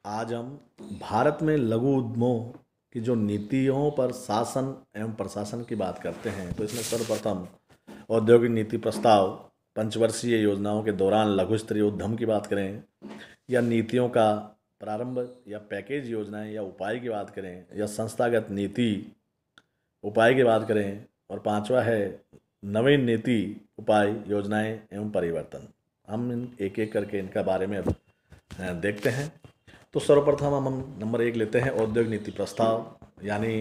आज हम भारत में लघु उद्यमों की जो नीतियों पर शासन एवं प्रशासन की बात करते हैं, तो इसमें सर्वप्रथम औद्योगिक नीति प्रस्ताव, पंचवर्षीय योजनाओं के दौरान लघु स्तरीय उद्यम की बात करें, या नीतियों का प्रारंभ या पैकेज योजनाएं या उपाय की बात करें, या संस्थागत नीति उपाय की बात करें, और पांचवा है नवीन नीति उपाय योजनाएं एवं परिवर्तन। हम इन एक एक करके इनका बारे में अब देखते हैं। तो सर्वप्रथम हम नंबर 1 लेते हैं औद्योगिक नीति प्रस्ताव, यानी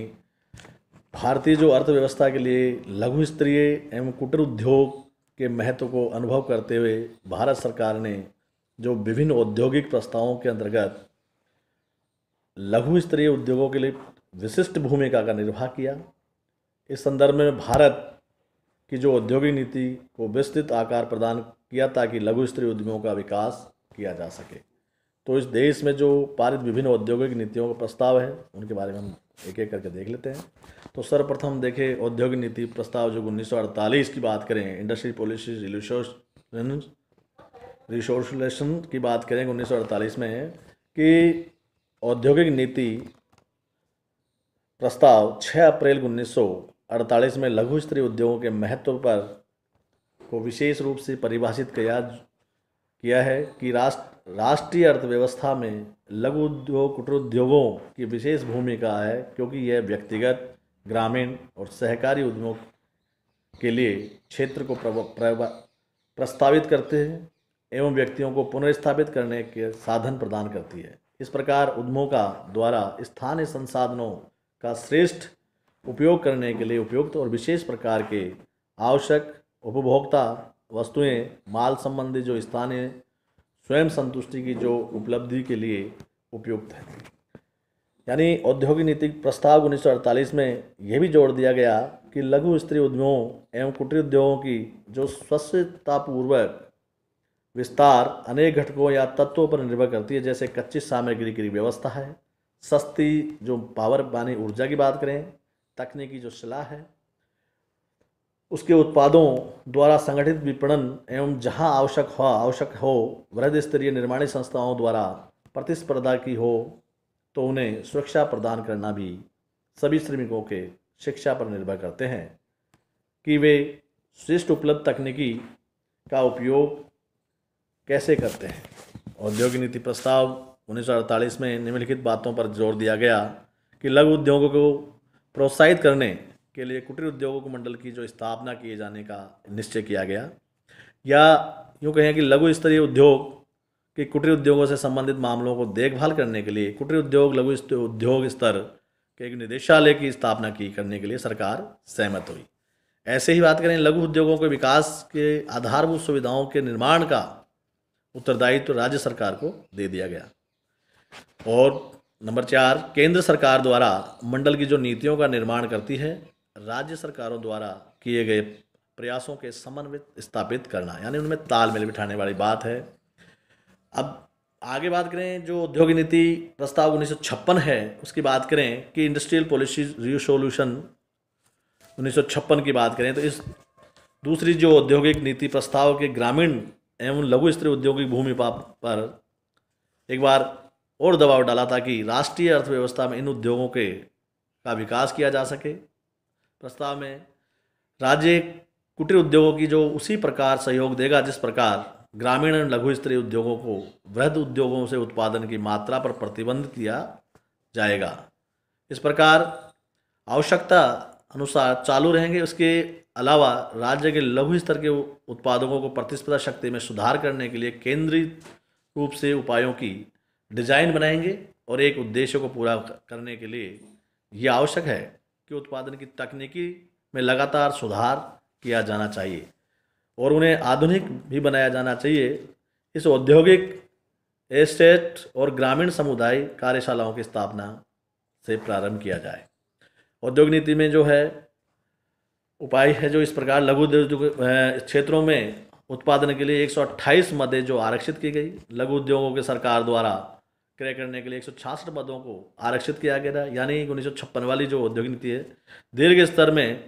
भारतीय जो अर्थव्यवस्था के लिए लघु स्तरीय एवं कुटीर उद्योग के महत्व को अनुभव करते हुए भारत सरकार ने जो विभिन्न औद्योगिक प्रस्तावों के अंतर्गत लघु स्तरीय उद्योगों के लिए विशिष्ट भूमिका का निर्वाह किया। इस संदर्भ में भारत की जो औद्योगिक नीति को विस्तृत आकार प्रदान किया ताकि लघु स्तरीय उद्यमों का विकास किया जा सके। तो इस देश में जो पारित विभिन्न औद्योगिक नीतियों का प्रस्ताव है उनके बारे में हम एक एक करके देख लेते हैं। तो सर्वप्रथम देखें औद्योगिक नीति प्रस्ताव जो 1948 की बात करें, इंडस्ट्री पॉलिसी रिसोर्सलेशन की बात करें 1948 में है कि औद्योगिक नीति प्रस्ताव 6 अप्रैल 1948 में लघु स्तरीय उद्योगों के महत्व पर को विशेष रूप से परिभाषित किया है कि राष्ट्रीय अर्थव्यवस्था में लघु उद्योग कुटीर उद्योगों की विशेष भूमिका है, क्योंकि यह व्यक्तिगत, ग्रामीण और सहकारी उद्यमों के लिए क्षेत्र को प्रस्तावित करते हैं एवं व्यक्तियों को पुनर्स्थापित करने के साधन प्रदान करती है। इस प्रकार उद्यमों का द्वारा स्थानीय संसाधनों का श्रेष्ठ उपयोग करने के लिए उपयुक्त और विशेष प्रकार के आवश्यक उपभोक्ता वस्तुएं, माल संबंधी जो स्थानीय स्वयं संतुष्टि की जो उपलब्धि के लिए उपयुक्त है। यानी औद्योगिक नीति प्रस्ताव 1948 में यह भी जोड़ दिया गया कि लघु स्तरीय उद्यमों एवं कुटीर उद्योगों की जो स्वच्छतापूर्वक विस्तार अनेक घटकों या तत्वों पर निर्भर करती है, जैसे कच्ची सामग्री की व्यवस्था है, सस्ती जो पावर यानी ऊर्जा की बात करें, तकनीकी जो सलाह है, उसके उत्पादों द्वारा संगठित विपणन एवं जहां आवश्यक हो वृहद स्तरीय निर्माणी संस्थाओं द्वारा प्रतिस्पर्धा की हो तो उन्हें सुरक्षा प्रदान करना भी सभी श्रमिकों के शिक्षा पर निर्भर करते हैं कि वे श्रेष्ठ उपलब्ध तकनीकी का उपयोग कैसे करते हैं। औद्योगिक नीति प्रस्ताव 1948 में निम्नलिखित बातों पर जोर दिया गया कि लघु उद्योगों को प्रोत्साहित करने के लिए कुटीर उद्योगों मंडल की जो स्थापना किए जाने का निश्चय किया गया, या यूँ कहें कि लघु स्तरीय उद्योग के कुटीर उद्योगों से संबंधित मामलों को देखभाल करने के लिए कुटीर उद्योग लघु उद्योग स्तर के एक निदेशालय की स्थापना करने के लिए सरकार सहमत हुई। ऐसे ही बात करें, लघु उद्योगों के विकास के आधारभूत सुविधाओं के निर्माण का उत्तरदायित्व राज्य सरकार को दे दिया गया। और नंबर 4, केंद्र सरकार द्वारा मंडल की जो नीतियों का निर्माण करती है, राज्य सरकारों द्वारा किए गए प्रयासों के समन्वित स्थापित करना, यानी उनमें तालमेल बिठाने वाली बात है। अब आगे बात करें, जो औद्योगिक नीति प्रस्ताव 1956 है उसकी बात करें कि इंडस्ट्रियल पॉलिसी रिसोल्यूशन 1956 की बात करें, तो इस दूसरी जो औद्योगिक नीति प्रस्ताव के ग्रामीण एवं लघु स्तरीय औद्योगिक भूमिका पर एक बार और दबाव डाला ताकि राष्ट्रीय अर्थव्यवस्था में इन उद्योगों का विकास किया जा सके। प्रस्ताव में राज्य कुटीर उद्योगों की जो उसी प्रकार सहयोग देगा जिस प्रकार ग्रामीण एवं लघु स्तरीय उद्योगों को वृहद उद्योगों से उत्पादन की मात्रा पर प्रतिबंध किया जाएगा। इस प्रकार आवश्यकता अनुसार चालू रहेंगे। उसके अलावा राज्य के लघु स्तर के उत्पादकों को प्रतिस्पर्धा शक्ति में सुधार करने के लिए केंद्रित रूप से उपायों की डिजाइन बनाएंगे और एक उद्देश्य को पूरा करने के लिए यह आवश्यक है कि उत्पादन की तकनीकी में लगातार सुधार किया जाना चाहिए और उन्हें आधुनिक भी बनाया जाना चाहिए। इस औद्योगिक एस्टेट और ग्रामीण समुदाय कार्यशालाओं की स्थापना से प्रारंभ किया जाए। औद्योगिक नीति में जो है उपाय है जो इस प्रकार लघु उद्योग क्षेत्रों में उत्पादन के लिए 128 मदें जो आरक्षित की गई, लघु उद्योगों के सरकार द्वारा क्रय करने के लिए 166 पदों को आरक्षित किया गया। यानी 1956 वाली जो औद्योगिक नीति है, दीर्घ स्तर में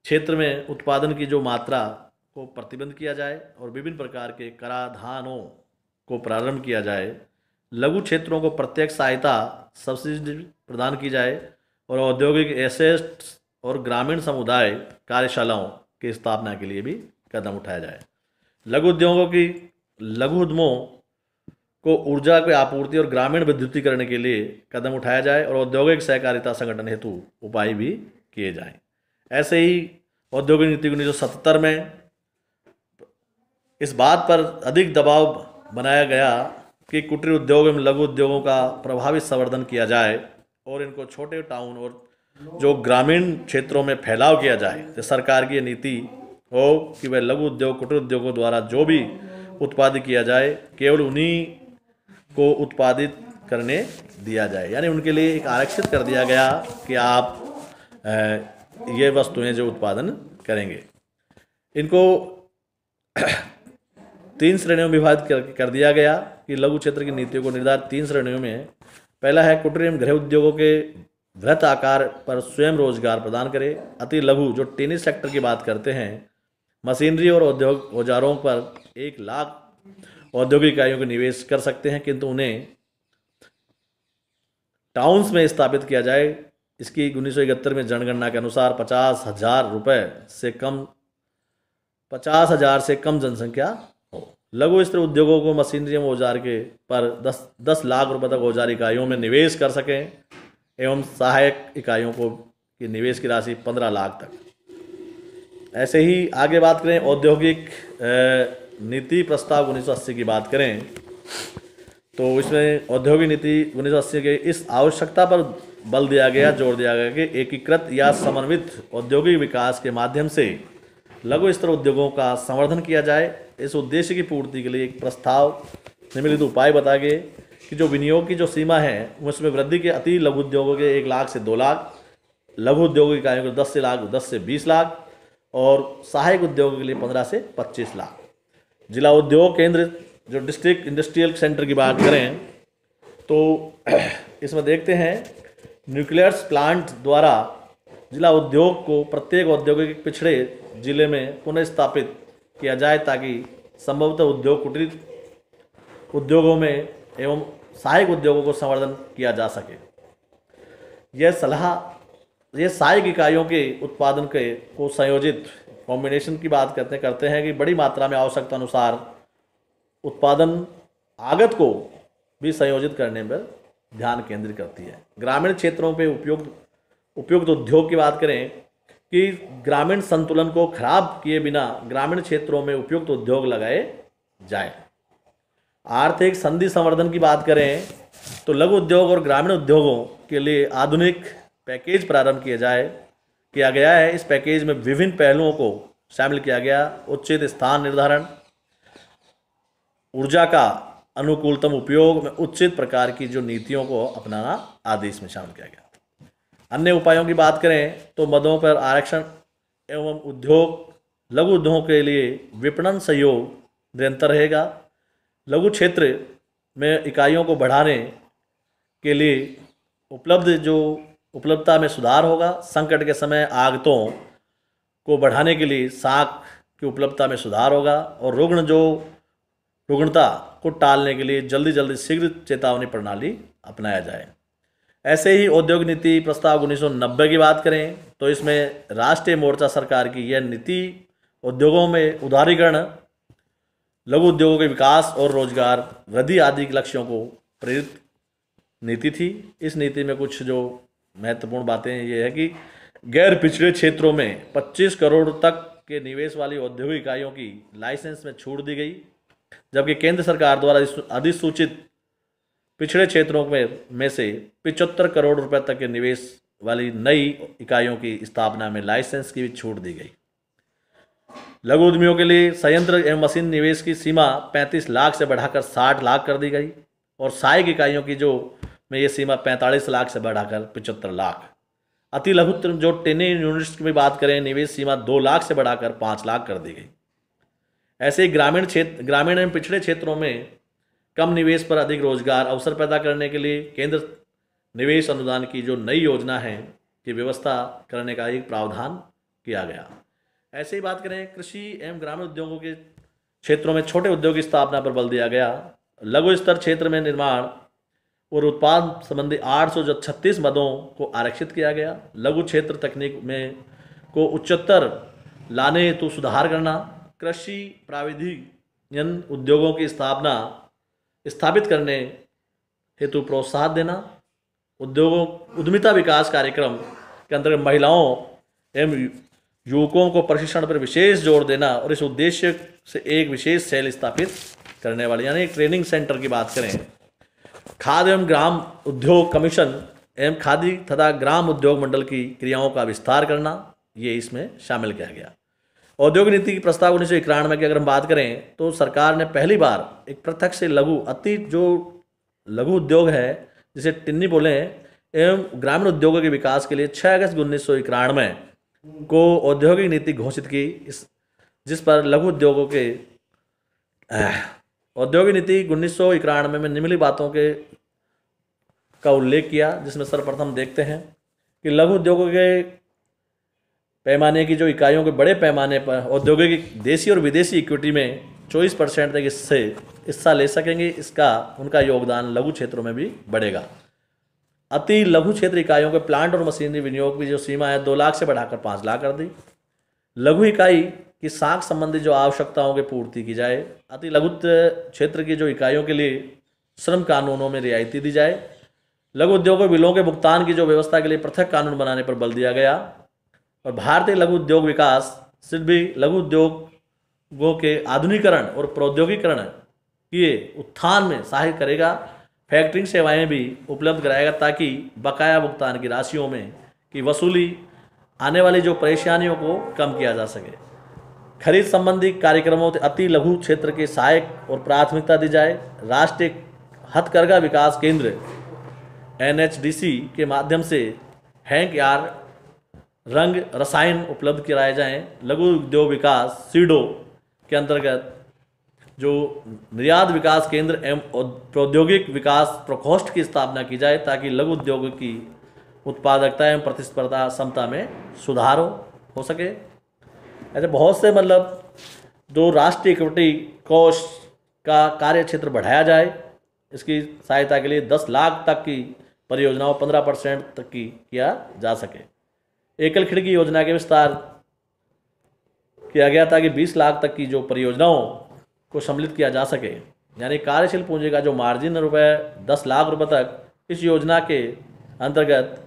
क्षेत्र में उत्पादन की जो मात्रा को प्रतिबंध किया जाए और विभिन्न प्रकार के कराधानों को प्रारंभ किया जाए। लघु क्षेत्रों को प्रत्यक्ष सहायता सब्सिडी प्रदान की जाए और औद्योगिक एसेट्स और ग्रामीण समुदाय कार्यशालाओं की स्थापना के लिए भी कदम उठाया जाए। लघु उद्यमों को ऊर्जा की आपूर्ति और ग्रामीण विद्युतीकरण के लिए कदम उठाया जाए और औद्योगिक सहकारिता संगठन हेतु उपाय भी किए जाएं। ऐसे ही औद्योगिक नीति 1977 में इस बात पर अधिक दबाव बनाया गया कि कुटीर उद्योग एवं लघु उद्योगों का प्रभावी संवर्धन किया जाए और इनको छोटे टाउन और जो ग्रामीण क्षेत्रों में फैलाव किया जाए। तो सरकार की ये नीति हो कि वह लघु उद्योग कुटीर उद्योगों द्वारा जो भी उत्पादित किया जाए केवल उन्हीं को उत्पादित करने दिया जाए, यानी उनके लिए एक आरक्षित कर दिया गया कि आप ये वस्तुएं जो उत्पादन करेंगे इनको 3 श्रेणियों में विभाजित कर दिया गया कि लघु क्षेत्र की नीतियों को निर्धारित 3 श्रेणियों में। पहला है कुटीर एवं गृह उद्योगों के वृहत आकार पर स्वयं रोजगार प्रदान करे। अति लघु जो टेनी सेक्टर की बात करते हैं, मशीनरी और औद्योग औजारों पर 1 लाख औद्योगिक इकाइयों के निवेश कर सकते हैं, किंतु उन्हें टाउन्स में स्थापित किया जाए। इसकी 1971 में जनगणना के अनुसार 50,000 से कम जनसंख्या हो। लघु स्तर उद्योगों को मशीनरी एवं औजार के पर 10 लाख रुपए तक औजार इकाइयों में निवेश कर सकें एवं सहायक इकाइयों को की निवेश की राशि 15 लाख तक। ऐसे ही आगे बात करें औद्योगिक नीति प्रस्ताव 1980 की बात करें तो इसमें औद्योगिक नीति 1980 के इस आवश्यकता पर बल दिया गया, जोर दिया गया कि एकीकृत या समन्वित औद्योगिक विकास के माध्यम से लघु स्तर उद्योगों का संवर्धन किया जाए। इस उद्देश्य की पूर्ति के लिए एक प्रस्ताव निम्नलिखित उपाय बताए गए कि जो विनियोग की जो सीमा है उसमें वृद्धि के अति लघु उद्योगों के 1 लाख से 2 लाख, लघु उद्योग इकाइयों के 10 से 20 लाख और सहायक उद्योगों के लिए 15 से 25 लाख। जिला उद्योग केंद्र जो डिस्ट्रिक्ट इंडस्ट्रियल सेंटर की बात करें तो इसमें देखते हैं न्यूक्लियर्स प्लांट द्वारा जिला उद्योग को प्रत्येक औद्योगिक पिछड़े जिले में पुनः स्थापित किया जाए ताकि संभवतः उद्योग कुटीर उद्योगों में एवं सहायक उद्योगों को संवर्धन किया जा सके। यह सहायक इकाइयों के उत्पादन के को संयोजित कॉम्बिनेशन की बात करते हैं कि बड़ी मात्रा में आवश्यकता अनुसार उत्पादन आगत को भी संयोजित करने पर ध्यान केंद्रित करती है। ग्रामीण क्षेत्रों पे उपयुक्त उद्योग की बात करें कि ग्रामीण संतुलन को खराब किए बिना ग्रामीण क्षेत्रों में उपयुक्त उद्योग लगाए जाए। आर्थिक संधि संवर्धन की बात करें तो लघु उद्योग और ग्रामीण उद्योगों के लिए आधुनिक पैकेज प्रारंभ किया गया है। इस पैकेज में विभिन्न पहलुओं को शामिल किया गया। उचित स्थान निर्धारण, ऊर्जा का अनुकूलतम उपयोग में उचित प्रकार की जो नीतियों को अपनाना आदि इसमें शामिल किया गया। अन्य उपायों की बात करें तो मदों पर आरक्षण एवं लघु उद्योगों के लिए विपणन सहयोग निरंतर रहेगा। लघु क्षेत्र में इकाइयों को बढ़ाने के लिए उपलब्धता में सुधार होगा। संकट के समय आगतों को बढ़ाने के लिए साख की उपलब्धता में सुधार होगा और रुग्णता को टालने के लिए जल्दी शीघ्र चेतावनी प्रणाली अपनाया जाए। ऐसे ही औद्योगिक नीति प्रस्ताव 1990 की बात करें तो इसमें राष्ट्रीय मोर्चा सरकार की यह नीति उद्योगों में उदारीकरण, लघु उद्योगों के विकास और रोजगार वृद्धि आदि के लक्ष्यों को प्रेरित नीति थी। इस नीति में कुछ जो महत्वपूर्ण बातें ये है कि गैर पिछड़े क्षेत्रों में 25 करोड़ तक के निवेश वाली औद्योगिक इकाइयों की लाइसेंस में छूट दी गई, जबकि केंद्र सरकार द्वारा अधिसूचित पिछड़े क्षेत्रों में से 75 करोड़ रुपए तक के निवेश वाली नई इकाइयों की स्थापना में लाइसेंस की भी छूट दी गई। लघु उद्यमियों के लिए संयंत्र एवं मशीन निवेश की सीमा 35 लाख से बढ़ाकर 60 लाख कर दी गई और सहायक इकाइयों की में ये सीमा 45 लाख से बढ़ाकर 75 लाख। अति लघु जो टेनी यूनिट्स की बात करें, निवेश सीमा 2 लाख से बढ़ाकर 5 लाख कर दी गई। ऐसे ही ग्रामीण एवं पिछड़े क्षेत्रों में कम निवेश पर अधिक रोजगार अवसर पैदा करने के लिए केंद्र निवेश अनुदान की जो नई योजना है की व्यवस्था करने का एक प्रावधान किया गया। ऐसे ही बात करें कृषि एवं ग्रामीण उद्योगों के क्षेत्रों में छोटे उद्योग की स्थापना पर बल दिया गया। लघु स्तर क्षेत्र में निर्माण और उत्पाद संबंधी 836 पदों को आरक्षित किया गया। लघु क्षेत्र तकनीक में को उच्चतर लाने हेतु सुधार करना, कृषि प्राविधिक उद्योगों की स्थापित करने हेतु प्रोत्साहन देना, उद्योगों उद्यमिता विकास कार्यक्रम के अंतर्गत महिलाओं एवं युवकों को प्रशिक्षण पर विशेष जोर देना और इस उद्देश्य से एक विशेष सेल स्थापित करने वाले, यानी एक ट्रेनिंग सेंटर की बात करें। खाद्य एवं ग्राम उद्योग कमीशन एवं खादी तथा ग्राम उद्योग मंडल की क्रियाओं का विस्तार करना, ये इसमें शामिल किया गया। औद्योगिक नीति की प्रस्ताव 1991 की अगर हम बात करें तो सरकार ने पहली बार एक पृथक से लघु उद्योग है जिसे टिन्नी बोले एवं ग्रामीण उद्योगों के विकास के लिए 6 अगस्त 1991 को औद्योगिक नीति घोषित की, जिस पर लघु उद्योगों के औद्योगिक नीति 1991 में निम्नलिखित बातों का उल्लेख किया, जिसमें सर्वप्रथम देखते हैं कि लघु उद्योगों के पैमाने की जो इकाइयों के बड़े पैमाने पर औद्योगिक देशी और विदेशी इक्विटी में 24% तक इससे हिस्सा ले सकेंगे। इसका उनका योगदान लघु क्षेत्रों में भी बढ़ेगा। अति लघु क्षेत्र इकाइयों के प्लांट और मशीनरी विनियोग की जो सीमा है 2 लाख से बढ़ाकर 5 लाख कर दी। लघु इकाई की साख संबंधी जो आवश्यकताओं की पूर्ति की जाए। अति लघु क्षेत्र की जो इकाइयों के लिए श्रम कानूनों में रियायती दी जाए। लघु उद्योगों बिलों के भुगतान की जो व्यवस्था के लिए पृथक कानून बनाने पर बल दिया गया। और भारतीय लघु उद्योग विकास सिर्फ भी लघु उद्योगों के आधुनिकीकरण और प्रौद्योगिकीकरण के उत्थान में सहायता करेगा। फैक्टरिंग सेवाएं भी उपलब्ध कराएगा ताकि बकाया भुगतान की राशियों में की वसूली आने वाली जो परेशानियों को कम किया जा सके। खरीद संबंधी कार्यक्रमों से अति लघु क्षेत्र के सहायक और प्राथमिकता दी जाए। राष्ट्रीय हथकरघा विकास केंद्र NHDC के माध्यम से हैंक यार्ड, रंग, रसायन उपलब्ध कराए जाएं। लघु उद्योग विकास सीडो के अंतर्गत जो निर्यात विकास केंद्र एवं प्रौद्योगिक विकास प्रकोष्ठ की स्थापना की जाए ताकि लघु उद्योग की उत्पादकता एवं प्रतिस्पर्धा क्षमता में सुधार हो सके। ऐसे बहुत से जो राष्ट्रीय इक्विटी कोष का कार्य क्षेत्र बढ़ाया जाए। इसकी सहायता के लिए 10 लाख तक की परियोजनाओं 15% तक की किया जा सके। एकल खिड़की योजना के विस्तार किया गया ताकि 20 लाख तक की जो परियोजनाओं को सम्मिलित किया जा सके, यानी कार्यशील पूंजी का जो मार्जिन रुपए 10 लाख रुपए तक इस योजना के अंतर्गत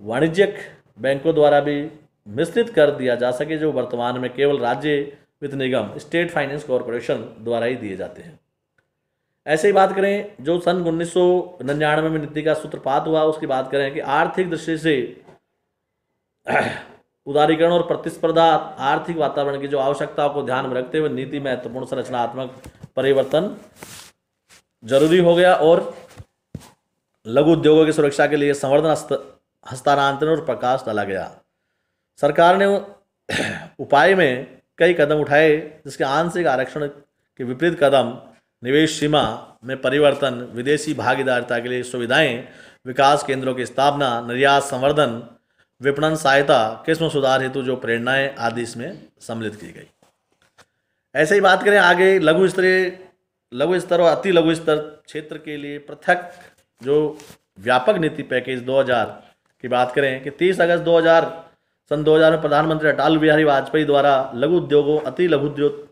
वाणिज्यिक बैंकों द्वारा भी मिश्रित कर दिया जा सके, जो वर्तमान में केवल राज्य वित्त निगम स्टेट फाइनेंस कॉरपोरेशन द्वारा ही दिए जाते हैं। ऐसे ही बात करें जो सन 1999 में नीति का सूत्रपात हुआ, उसकी बात करें कि आर्थिक दृष्टि से उदारीकरण और प्रतिस्पर्धा आर्थिक वातावरण की जो आवश्यकताओं को ध्यान में रखते हुए नीति महत्वपूर्ण संरचनात्मक परिवर्तन जरूरी हो गया और लघु उद्योगों की सुरक्षा के लिए संवर्धन, हस्तांतरण और प्रकाश डाला गया। सरकार ने उपाय में कई कदम उठाए, जिसके आंशिक आरक्षण के विपरीत कदम निवेश सीमा में परिवर्तन, विदेशी भागीदारिता के लिए सुविधाएं, विकास केंद्रों की स्थापना, निर्यात संवर्धन, विपणन सहायता, किस्म सुधार हेतु जो प्रेरणाएं आदि इसमें सम्मिलित की गई। ऐसे ही बात करें आगे लघु स्तर और अति लघु स्तर क्षेत्र के लिए पृथक जो व्यापक नीति पैकेज 2000 की बात करें कि 30 अगस्त सन 2000 में प्रधानमंत्री अटल बिहारी वाजपेयी द्वारा लघु उद्योगों अति लघु उद्योग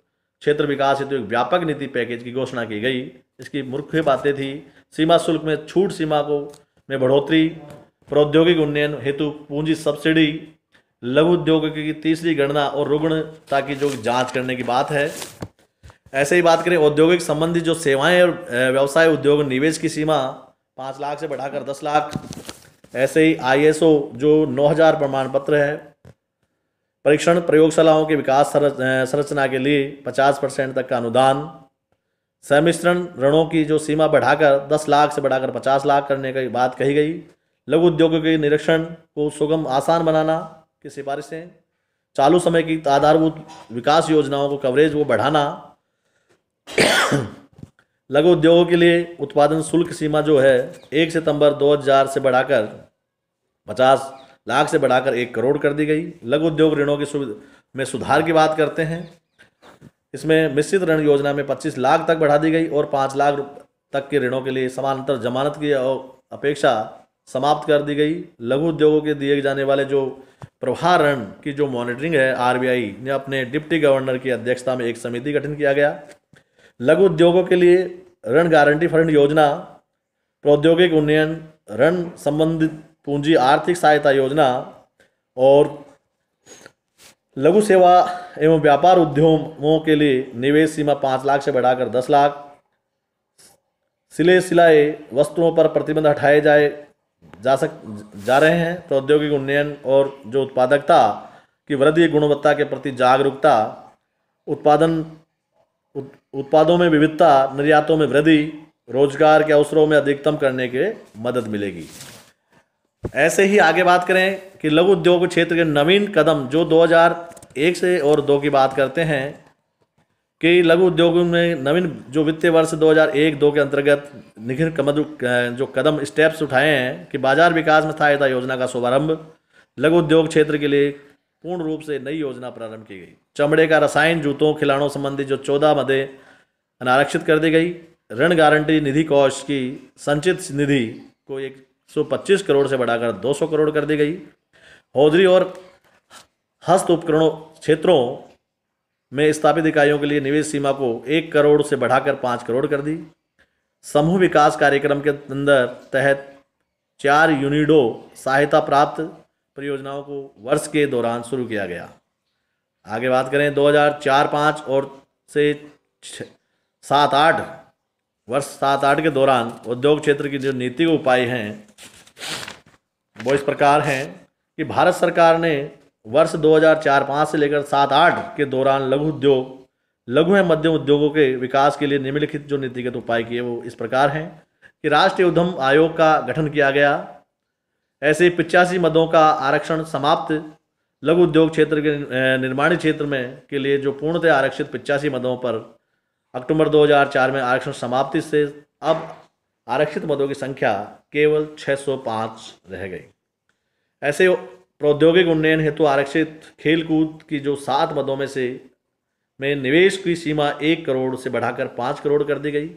क्षेत्र विकास हेतु एक व्यापक नीति पैकेज की घोषणा की गई। इसकी मुख्य बातें थी सीमा शुल्क में छूट, सीमा में बढ़ोतरी, प्रौद्योगिक उन्नयन हेतु पूंजी सब्सिडी, लघु उद्योग की तीसरी गणना और रुग्णता की जो जांच करने की बात है। ऐसे ही बात करें औद्योगिक संबंधी जो सेवाएं और व्यवसाय उद्योग निवेश की सीमा 5 लाख से बढ़ाकर 10 लाख। ऐसे ही ISO जो 9000 प्रमाण पत्र है, परीक्षण प्रयोगशालाओं के विकास संरचना के लिए 50% तक का अनुदान, सम्मिश्रण ऋणों की जो सीमा बढ़ाकर 10 लाख से बढ़ाकर 50 लाख करने की बात कही गई। लघु उद्योगों के निरीक्षण को सुगम आसान बनाना की सिफारिशें, चालू समय की आधारभूत विकास योजनाओं को कवरेज वो बढ़ाना, लघु उद्योगों के लिए उत्पादन शुल्क सीमा जो है 1 सितंबर 2000 से बढ़ाकर 50 लाख से बढ़ाकर 1 करोड़ कर दी गई। लघु उद्योग ऋणों की सुविधा में सुधार की बात करते हैं। इसमें मिश्रित ऋण योजना में 25 लाख तक बढ़ा दी गई और 5 लाख तक के ऋणों के लिए समानांतर जमानत की अपेक्षा समाप्त कर दी गई। लघु उद्योगों के दिए जाने वाले जो प्रवाह ऋण की जो मॉनिटरिंग है, आरबीआई ने अपने डिप्टी गवर्नर की अध्यक्षता में एक समिति गठन किया गया। लघु उद्योगों के लिए ऋण गारंटी फंड योजना, प्रौद्योगिक उन्नयन, ऋण संबंधित पूंजी आर्थिक सहायता योजना और लघु सेवा एवं व्यापार उद्यमों के लिए निवेश सीमा 5 लाख से बढ़ाकर 10 लाख, सिलाए वस्तुओं पर प्रतिबंध हटाए जा रहे हैं। प्रौद्योगिक उन्नयन और जो उत्पादकता की वृद्धि, गुणवत्ता के प्रति जागरूकता, उत्पादों में विविधता, निर्यातों में वृद्धि, रोजगार के अवसरों में अधिकतम करने के मदद मिलेगी। ऐसे ही आगे बात करें कि लघु उद्योग क्षेत्र के नवीन कदम जो 2001 से और 2 की बात करते हैं कि लघु उद्योगों में नवीन जो वित्तीय वर्ष 2001-2 के अंतर्गत निम्न जो कदम स्टेप्स उठाए हैं कि बाजार विकास में सहायता योजना का शुभारंभ, लघु उद्योग क्षेत्र के लिए पूर्ण रूप से नई योजना प्रारंभ की गई। चमड़े का रसायन, जूतों, खिलौनों संबंधी जो 14 मदें अनारक्षित कर दी गई। ऋण गारंटी निधि कोष की संचित निधि को 125 करोड़ से बढ़ाकर 200 करोड़ कर दी गई। हौजरी और हस्त उपकरणों क्षेत्रों में स्थापित इकाइयों के लिए निवेश सीमा को 1 करोड़ से बढ़ाकर 5 करोड़ कर दी। समूह विकास कार्यक्रम के तहत 4 यूनिडो सहायता प्राप्त परियोजनाओं को वर्ष के दौरान शुरू किया गया। आगे बात करें 2004-5 और से 7-8 वर्ष 7-8 के दौरान उद्योग क्षेत्र की जो नीति उपाय हैं वो इस प्रकार हैं कि भारत सरकार ने वर्ष 2004-5 से लेकर 7-8 के दौरान लघु एवं मध्यम उद्योगों के विकास के लिए निम्नलिखित जो नीतिगत उपाय किए वो इस प्रकार हैं कि राष्ट्रीय उद्यम आयोग का गठन किया गया। ऐसे 85 मदों का आरक्षण समाप्त। लघु उद्योग क्षेत्र के निर्माणी क्षेत्र में के लिए जो पूर्णतः आरक्षित 85 मदों पर अक्टूबर 2004 में आरक्षण समाप्ति से अब आरक्षित मदों की संख्या केवल 605 रह गई। ऐसे प्रौद्योगिक उन्नयन हेतु आरक्षित खेलकूद की जो 7 मदों में निवेश की सीमा 1 करोड़ से बढ़ाकर 5 करोड़ कर दी गई।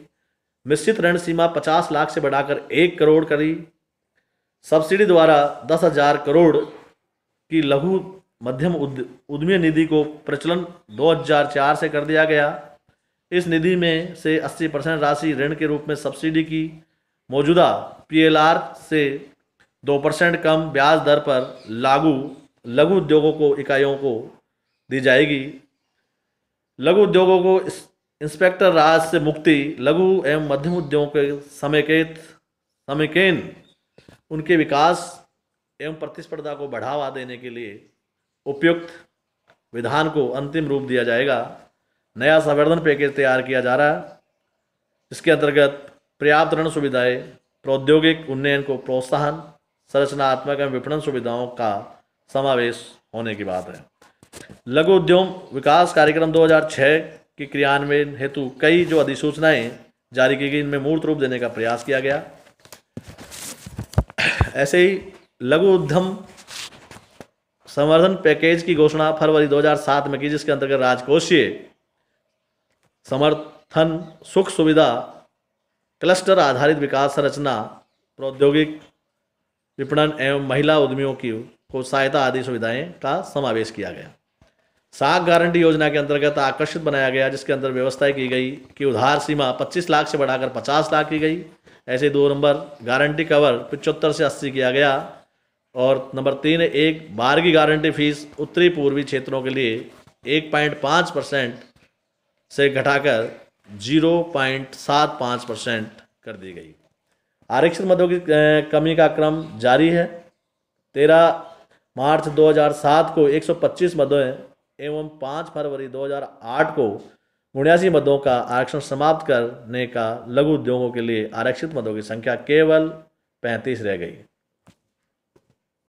मिश्रित ऋण सीमा 50 लाख से बढ़ाकर 1 करोड़ करी। सब्सिडी द्वारा 10,000 करोड़ की लघु मध्यम उद्यमी निधि को प्रचलन 2004 से कर दिया गया। इस निधि में से 80% राशि ऋण के रूप में सब्सिडी की मौजूदा PLR से 2% कम ब्याज दर पर लघु उद्योगों को इकाइयों को दी जाएगी। लघु उद्योगों को इंस्पेक्टर राज से मुक्ति, लघु एवं मध्यम उद्योगों के समेकन उनके विकास एवं प्रतिस्पर्धा को बढ़ावा देने के लिए उपयुक्त विधान को अंतिम रूप दिया जाएगा। नया संवर्धन पैकेज तैयार किया जा रहा है। इसके अंतर्गत पर्याप्त ऋण सुविधाएं, प्रौद्योगिक उन्नयन को प्रोत्साहन, संरचनात्मक एवं विपणन सुविधाओं का समावेश होने की बात है। लघु उद्यम विकास कार्यक्रम 2006 के क्रियान्वयन हेतु कई जो अधिसूचनाएं जारी की गई, इनमें मूर्त रूप देने का प्रयास किया गया। ऐसे ही लघु उद्यम संवर्धन पैकेज की घोषणा फरवरी 2007 में की, जिसके अंतर्गत राजकोषीय समर्थन, सुख सुविधा, क्लस्टर आधारित विकास संरचना, प्रौद्योगिक विपणन एवं महिला उद्यमियों को सहायता आदि सुविधाएं का समावेश किया गया। साख गारंटी योजना के अंतर्गत आकर्षित बनाया गया, जिसके अंदर व्यवस्था की गई कि उधार सीमा 25 लाख से बढ़ाकर 50 लाख की गई। ऐसे 2 नंबर गारंटी कवर 75 से 80 किया गया। और नंबर 3 एक बार की गारंटी फीस उत्तरी पूर्वी क्षेत्रों के लिए 1.5% से घटाकर 0.75% कर दी गई। आरक्षित मदों की कमी का क्रम जारी है। 13 मार्च 2007 को 125 मदों एवं 5 फरवरी 2008 को 79 मदों का आरक्षण समाप्त करने का लघु उद्योगों के लिए आरक्षित मदों की संख्या केवल 35 रह गई।